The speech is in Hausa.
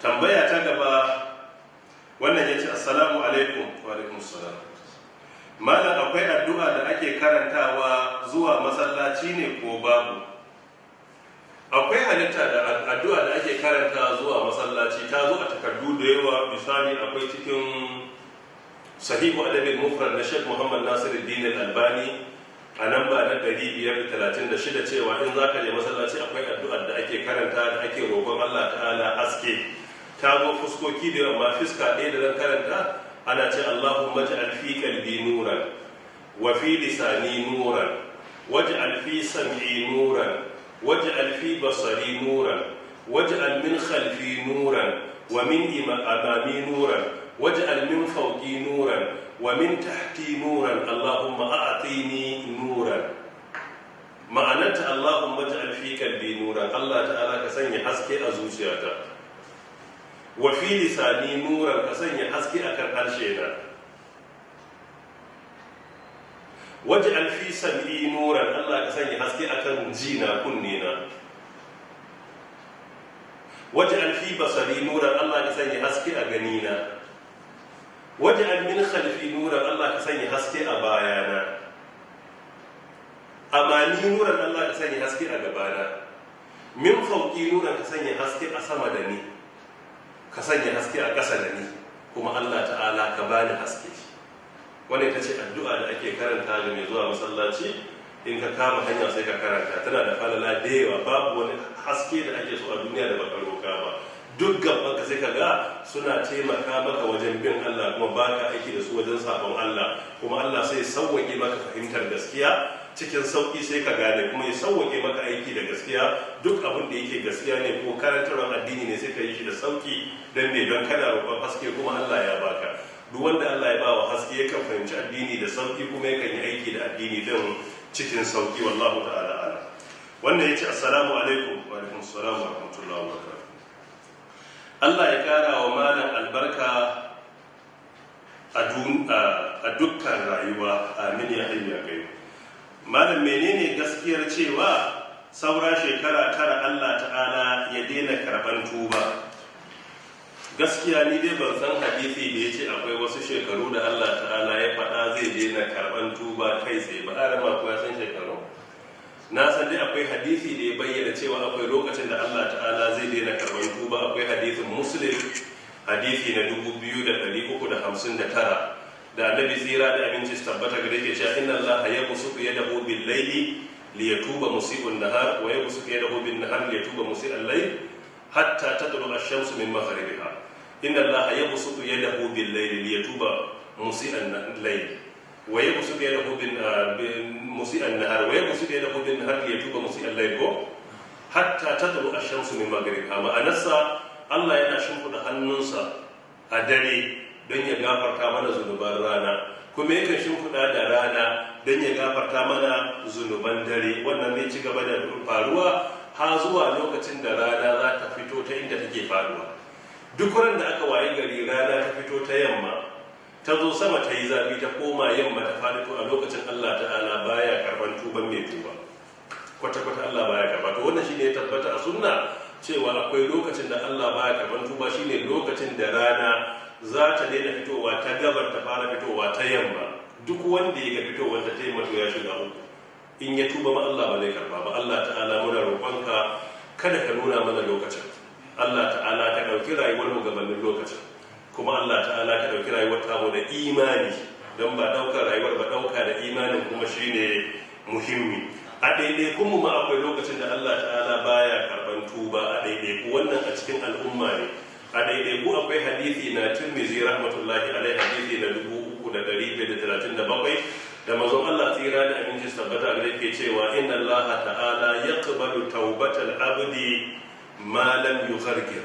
tambaya ta gaba wannan ya ce assalamu alaikum. Wa alaikum assalam. Malam, akwai addu'a da ake karantawa zuwa masallaci ne ko babu? Akwai halitta da addu'a da ake karantawa zuwa masallaci, ta zo a takardu da yawa. Misali akwai cikin sahihu adabin mufrad na Sheikh Muhammad Nasiruddin Al-Albani a nan ba na 536 cewa in za ka je masallaci akwai addu'ar da ake karanta da ake roƙon Allah ta'ala haske. Ta zo fuskoki da yawa, amma fiska ɗaya da zan karanta ana ce Allahumma ja'al fi qalbi nuran wa fi lisani nuran waj'al fi sam'i nuran waj'al fi basari nuran waj'al min khalfi nuran wa min amami nuran waj'al min fawqi nuran wa min tahti nuran Allahumma a'tini nuran. Ma'anarta Allahumma ja'al fi qalbi nuran, Allah ta'ala ka sanya haske a zuciyata. Wa fi lisani nuran, ka sanya haske akan harshe na. Waj'al fi sam'i nuran, Allah ka sanya haske akan jina kunne na. Waj'al fi basari nuran, Allah ka sanya haske a gani na. Waj'al min khalfi nuran, Allah ka sanya haske a bayana. Amani nuran, Allah ka sanya haske a gabana. Min fawqi nuran, ka sanya haske a sama da ni, ka sanya haske a ƙasa da ni, kuma Allah ta'ala ka bani haske. Wannan ita ce addu'a da ake karanta da mai zuwa masallaci. In ka kama hanya sai ka karanta, tana da falala da yawa. Babu wani haske da ake so a duniya da baka roka ba. Duk gaban ka sai ka ga suna taimaka maka wajen bin Allah, kuma baka aiki da su wajen sabon Allah, kuma Allah sai sauwaƙe maka fahimtar gaskiya cikin sauƙi, sai ka gane, kuma ya sauwaƙe maka aiki da gaskiya. Duk abin da yake gaskiya ne ko karantarwar addini ne sai ka yi shi da sauƙi, don ne don kana roƙon haske kuma Allah ya baka. Duk wanda Allah ya ba wa haske yakan fahimci addini da sauƙi, kuma yakan yi aiki da addini din cikin sauƙi. Wallahu ta'ala ala. Wannan ya ce assalamu alaikum. Wa alaikum assalam wa rahmatullahi wa barakatuh. Allah ya kara wa malam albarka a dukkan rayuwa, amin ya hayyu ya qayyum. Malam, menene gaskiyar cewa saura shekara 9 Allah ta'ala ya daina karban tuba? Gaskiya ni dai ban san hadisi da yace akwai wasu shekaru da Allah ta'ala ya faɗa zai daina karban tuba kai tsaye ba. Arama ko ya san shekaru? Na san dai akwai hadisi da ya bayyana cewa akwai lokacin da Allah ta'ala zai daina karban tuba. Akwai hadisin Muslim, hadisi na 2359, da annabi tsira da aminci su tabbata gare ke cewa inna Allah yabsutu yadahu bil layli liyatuba musii'un nahar wa yabsutu yadahu bin nahar liyatuba musii'al layl hatta tatlu ash-shamsu min maghribiha. Inna Allah yabsutu yadahu bil layli liyatuba musii'an layl wa yabsutu yadahu bin musii'an nahar wa yabsutu yadahu bin nahar liyatuba musii'al layl hatta tatlu ash-shamsu min maghribiha. Ma'anarsa Allah yana shimfiɗa hannunsa a dare don ya gafarta mana zunuban rana, kuma yakan shimfiɗa da rana don ya gafarta mana zunuban dare. Wannan zai ci gaba da faruwa har zuwa lokacin da rana za ta fito ta inda take faruwa. Duk ran da aka waye gari rana ta fito ta yamma, ta zo sama ta yi zafi ta koma yamma ta faɗi, to a lokacin Allah ta'ala baya karban tuban mai tuba, kwata-kwata Allah baya karba. To wannan shine ya tabbata a sunna cewa akwai lokacin da Allah baya karban tuba, shine lokacin da rana za ta daina fitowa ta gabar ta fara fitowa ta yamma. Duk wanda ya ga fitowar ta yamma to ya shiga uku. In ya tuba ma Allah ba zai karba ba. Allah ta'ala muna roƙonka kada ka nuna mana lokacin. Allah ta'ala ka ɗauki rayuwar mu gabanin lokacin, kuma Allah ta'ala ka ɗauki rayuwar tamu da imani, don ba ɗaukar rayuwar ba ɗauka da imanin kuma shine muhimmi. A ɗaiɗaiku mu ma akwai lokacin da Allah ta'ala baya karban tuba a ɗaiɗaiku. Wannan a cikin al'umma ne. A ɗaiɗaiku akwai hadisi na Tirmidhi rahmatullahi alaihi, hadisi na 3537, da mazan Allah tsira da aminci tabbata da yake cewa inna Allah ta'ala yaqbalu tawbatal abdi ma lam yughargir.